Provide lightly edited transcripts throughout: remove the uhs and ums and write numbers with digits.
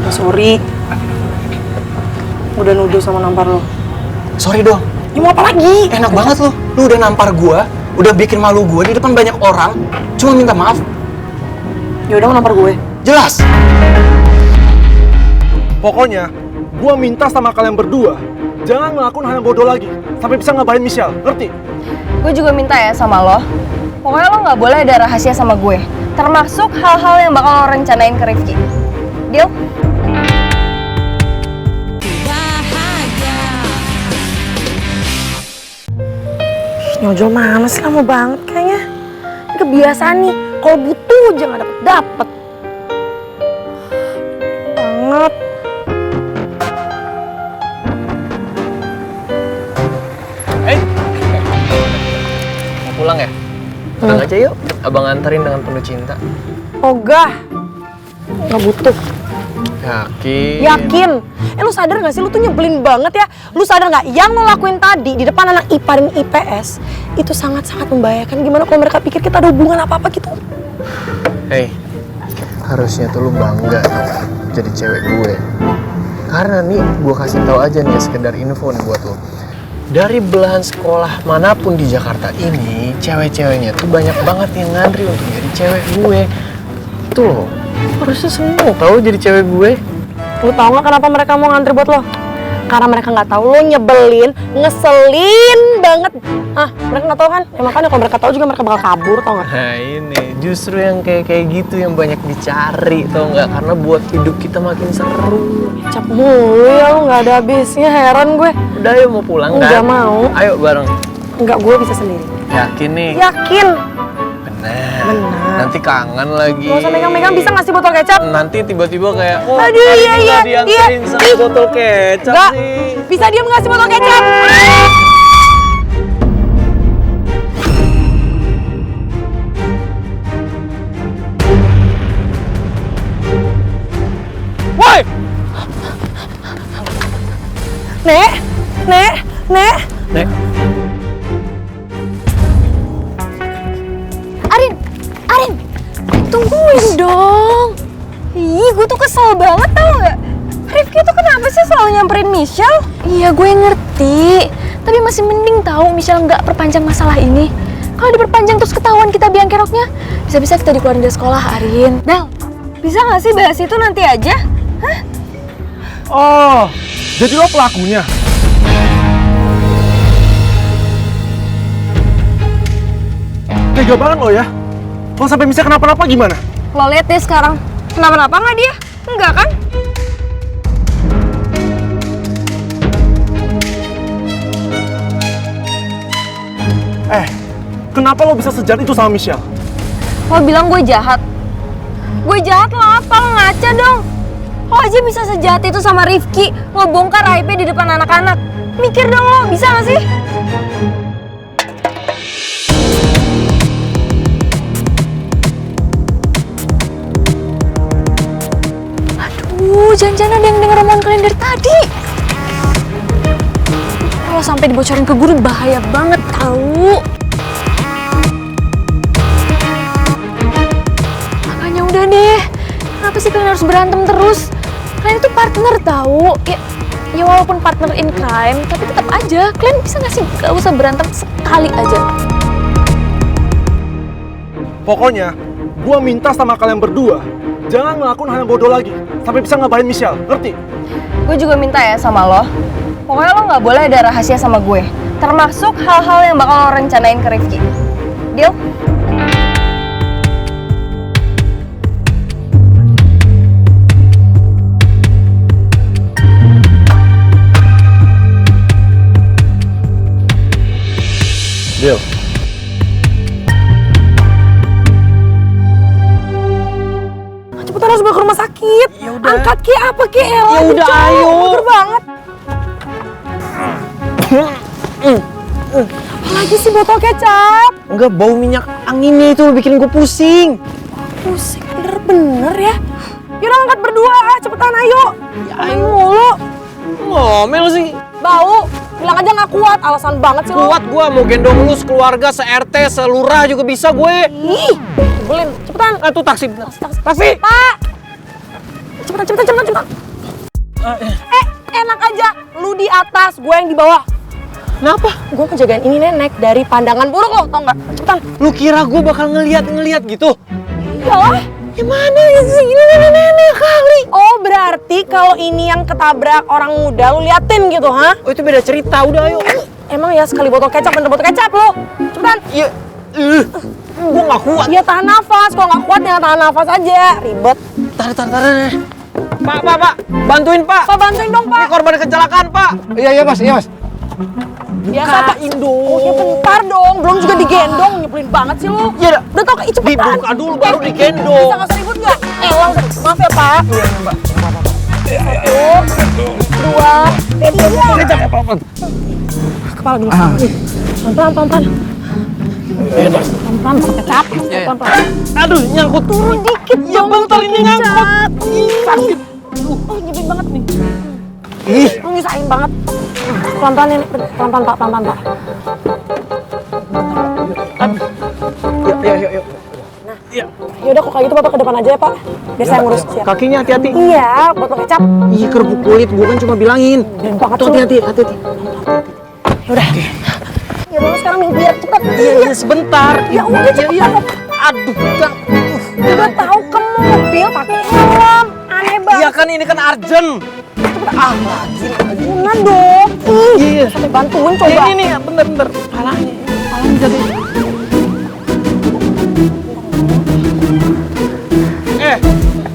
Sorry. Udah nuduh sama nampar lo. Sorry dong. Ya mau apa lagi? Enak banget lo. Lu udah nampar gua, udah bikin malu gua di depan banyak orang, cuma minta maaf. Ya udah mau nampar gue. Jelas. Pokoknya, gua minta sama kalian berdua, jangan ngelakuin hal yang bodoh lagi, sampai bisa ngabahin Michelle, ngerti? Gue juga minta ya sama lo, pokoknya lo nggak boleh ada rahasia sama gue, termasuk hal-hal yang bakal lo rencanain ke Rifki. Deal? Nyojol mana sih, lama banget kayaknya. Ini kebiasaan nih, kalau butuh aja nggak dapet. Banget. Mau pulang ya? Pulang aja yuk. Abang anterin dengan penuh cinta. Ogah. Nggak butuh. Yakin. Lu sadar gak sih, lu tuh nyebelin banget ya. Lu sadar gak, yang lo lakuin tadi di depan anak IPA dan IPS itu sangat-sangat membahayakan. Gimana kalau mereka pikir kita ada hubungan apa-apa gitu? Hey, harusnya tuh lu bangga jadi cewek gue. Karena nih, gue kasih tahu aja nih sekedar info nih buat lo. Dari belahan sekolah manapun di Jakarta ini, cewek-ceweknya tuh banyak banget yang ngantri untuk jadi cewek gue. Tuh loh, harusnya seneng tau jadi cewek gue. Lu tau gak kenapa mereka mau ngantri buat lo? Karena mereka nggak tahu lo nyebelin, ngeselin banget. Mereka nggak tahu kan? Ya makanya kalau mereka tahu juga mereka bakal kabur, tau gak? Nah ini justru yang kayak gitu yang banyak dicari, tau nggak? Karena buat hidup kita makin seru. Cap mulu ya, lo nggak ada habisnya, heran gue. Udah ayo mau pulang kan? Nggak mau. Ayo bareng. Nggak, gue bisa sendiri. Yakin nih? Yakin. Benar. Nanti kangen lagi. Gak usah megang-megang, bisa ngasih botol kecap? Nanti tiba-tiba kayak, oh aduh, hari iya, ini iya, nggak dianterin iya. sama botol kecap Nggak. sih. Bisa diam ngasih botol kecap? Woi! Nek. Nek, Arin, tungguin dong. Ih, gue tuh kesel banget tau gak? Rifki tuh kenapa sih selalu nyamperin Michelle? Iya, gue ngerti. Tapi masih mending tahu Michelle nggak perpanjang masalah ini. Kalau diperpanjang terus ketahuan kita biang keroknya, bisa-bisa kita dikeluarin dari sekolah, Arin. Bel, bisa nggak sih bahas itu nanti aja? Hah? Oh, jadi lo pelakunya? Tega banget lo ya? Kalau sampai misalnya kenapa-napa gimana? Lo lihat deh sekarang, kenapa-napa nggak dia? Enggak kan? Kenapa lo bisa sejahat itu sama Michelle? Lo bilang gue jahat. Gue jahat lo apa? Lo ngaca dong. Lo aja bisa sejahat itu sama Rifki. Lo bongkar aibnya di depan anak-anak. Mikir dong lo, bisa gak sih? Aduh, jangan-jangan ada yang denger omongan kalian dari tadi. Kalau sampai dibocorin ke guru bahaya banget tahu. Makanya udah deh. Kenapa sih kalian harus berantem terus? Kalian itu partner tahu. Ya walaupun partner in crime, tapi tetap aja kalian bisa nggak sih gak usah berantem sekali aja. Pokoknya, gua minta sama kalian berdua, jangan ngelakuin hal yang bodoh lagi, sampai bisa ngabahin Michelle, ngerti? Gue juga minta ya sama lo, pokoknya lo nggak boleh ada rahasia sama gue, termasuk hal-hal yang bakal lo rencanain ke Rifki. Deal? Deal. Cepetan harus bawa ke rumah sakit. Yaudah. Angkat ki apa ki? Ya udah, ayo. Bener banget. Apalagi sih botol kecap? Enggak, bau minyak anginnya itu bikin gue pusing. Pusing bener-bener ya. Yaudah angkat berdua, cepetan ayo. Ya, Main ayo. mulu. Ngomel sih. Bau, bilang aja nggak kuat, alasan banget sih lo. Kuat gue mau gendong lu sekeluarga, se-RT, selurah juga bisa gue. Ih, nyebelin. Cepetan. Tuh taksi. Taksi. Pak. Cepetan. cepetan. Enak aja, lu di atas, gue yang di bawah. Kenapa? Gue ngejagain ini nenek dari pandangan buruk lo, tau nggak? Cepetan. Lu kira gue bakal ngeliat gitu? Iyalah. Gimana sih? Ini nenek kali. Oh, berarti kalau ini yang ketabrak orang muda, lu liatin gitu, ha? Oh, itu beda cerita. Udah, ayo. Emang ya sekali botol kecap, bener botol kecap lo. Cepetan. Iya. Gue gak kuat. Ya tahan nafas, kalau nggak kuat ya tahan nafas aja. Ribet. Tahan. Pak. Bantuin, Pak. Pak, bantuin dong, Ini Pak. korban kecelakaan, Pak. Iya mas. Biasa, Pak. Bukain dong. Oh, ya bentar dong. Belum juga digendong. Nyebelin banget sih lu. Iya, Udah tau, cepetan. dibuka dulu baru digendong. Bisa nggak usah ribut nggak? Maaf ya, Pak. Iya, Mbak. Satu, dua, tiga. Kepala dulu. Pelan-pelan. Pelan-pelan, botol kecap. Pelan-pelan. Aduh, nyangkut. Turun dikit Ya, dong, bentar ini nyangkut. Sakit. Oh, nyebelin banget nih. Lu ngisain banget. Pelan-pelan ini. Pelan-pelan, Pak. Pelan-pelan, Pak. Yuk. Yaudah, kok kayak gitu Bapak ke depan aja ya, Pak. Biar saya ngurus. Siap. Kakinya hati-hati. Iya, botol kecap. Iya, kerupuk kulit. Gue kan cuma bilangin. Banget Tuh, sih. hati-hati. Yaudah. Ya udah sekarang minggir, cepet. Iya, sebentar. Ya udah, cepet. Aduh, Kang. Udah tahu ke mobil pakai helm. Aneh banget. Iya kan, ini kan urgent. Guna dong. Iya. Sampai bantuin coba. Ini, bentar. Palanya jadi.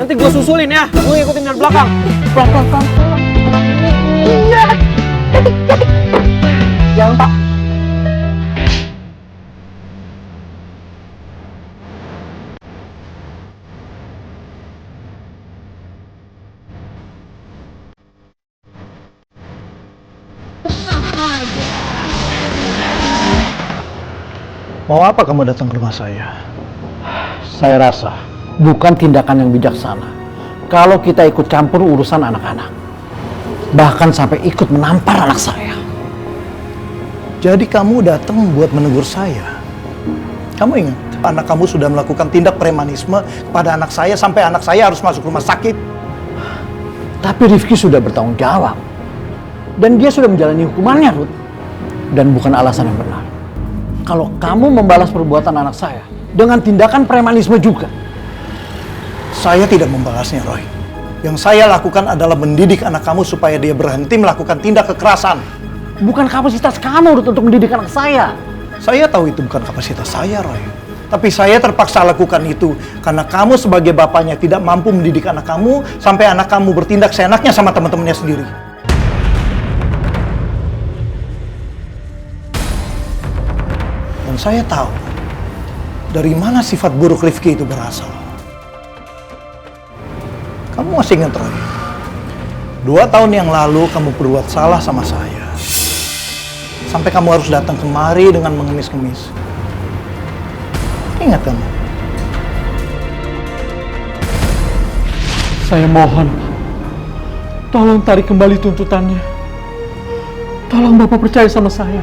Nanti gue susulin ya. Gue ngikutin dari belakang. Pelan-pelan. Iya. Jangan, Pak. Mau apa kamu datang ke rumah saya? Saya rasa bukan tindakan yang bijaksana kalau kita ikut campur urusan anak-anak. Bahkan sampai ikut menampar anak saya. Jadi kamu datang buat menegur saya. Kamu ingat, anak kamu sudah melakukan tindak premanisme kepada anak saya sampai anak saya harus masuk rumah sakit. Tapi Rifki sudah bertanggung jawab. Dan dia sudah menjalani hukumannya, Ruth. Dan bukan alasan yang benar. Kalau kamu membalas perbuatan anak saya dengan tindakan premanisme juga. Saya tidak membalasnya, Roy. Yang saya lakukan adalah mendidik anak kamu supaya dia berhenti melakukan tindak kekerasan. Bukan kapasitas kamu, Ruth, untuk mendidik anak saya. Saya tahu itu bukan kapasitas saya, Roy. Tapi saya terpaksa lakukan itu karena kamu sebagai bapaknya tidak mampu mendidik anak kamu sampai anak kamu bertindak seenaknya sama teman-temannya sendiri. Dan saya tahu dari mana sifat buruk Rifki itu berasal. Kamu masih ingat, Roy? 2 tahun yang lalu kamu berbuat salah sama saya. Sampai kamu harus datang kemari dengan mengemis-ngemis. Ingat kamu? Saya mohon, tolong tarik kembali tuntutannya. Tolong Bapak percaya sama saya.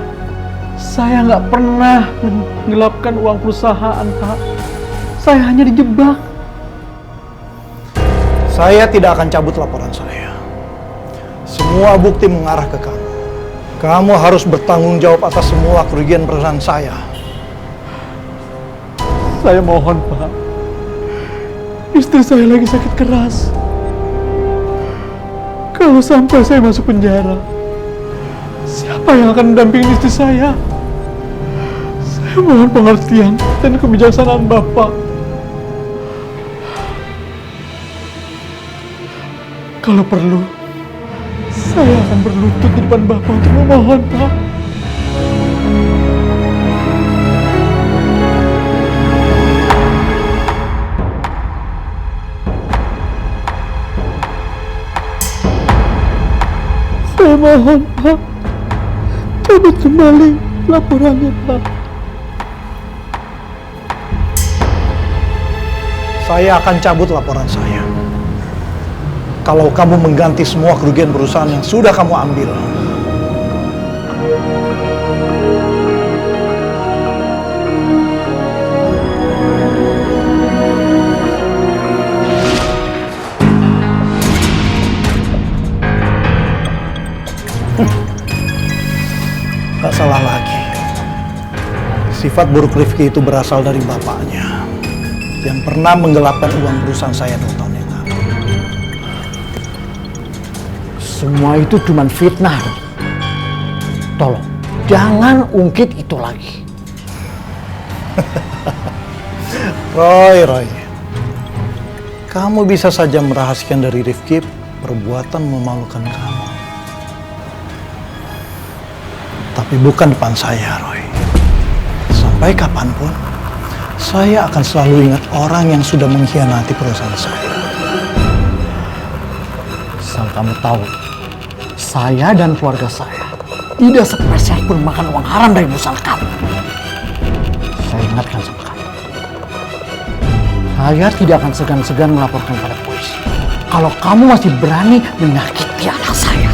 Saya nggak pernah menggelapkan uang perusahaan, Pak. Saya hanya dijebak. Saya tidak akan cabut laporan saya. Semua bukti mengarah ke kamu. Kamu harus bertanggung jawab atas semua kerugian perusahaan saya. Saya mohon, Pak. Istri saya lagi sakit keras. Kalau sampai saya masuk penjara, siapa yang akan mendampingi istri saya? Saya mohon pengertian dan kebijaksanaan Bapak. Kalau perlu, saya akan berlutut di depan Bapak untuk memohon, Pak. Saya mohon, Pak. Cabut kembali laporannya, Pak. Saya akan cabut laporan saya. Kalau kamu mengganti semua kerugian perusahaan yang sudah kamu ambil. Sifat buruk Rifki itu berasal dari bapaknya yang pernah menggelapkan uang perusahaan saya 2 tahun yang lalu. Semua itu cuma fitnah. Tolong, jangan ungkit itu lagi. Roy, kamu bisa saja merahasiakan dari Rifki perbuatan memalukan kamu. Tapi bukan depan saya, Roy. Sampai kapanpun, saya akan selalu ingat orang yang sudah mengkhianati perusahaan saya. Asal kamu tahu, saya dan keluarga saya tidak sepeser pun makan uang haram dari perusahaan kamu. Saya ingatkan sama kamu. Saya tidak akan segan-segan melaporkan pada polisi kalau kamu masih berani menyakiti anak saya.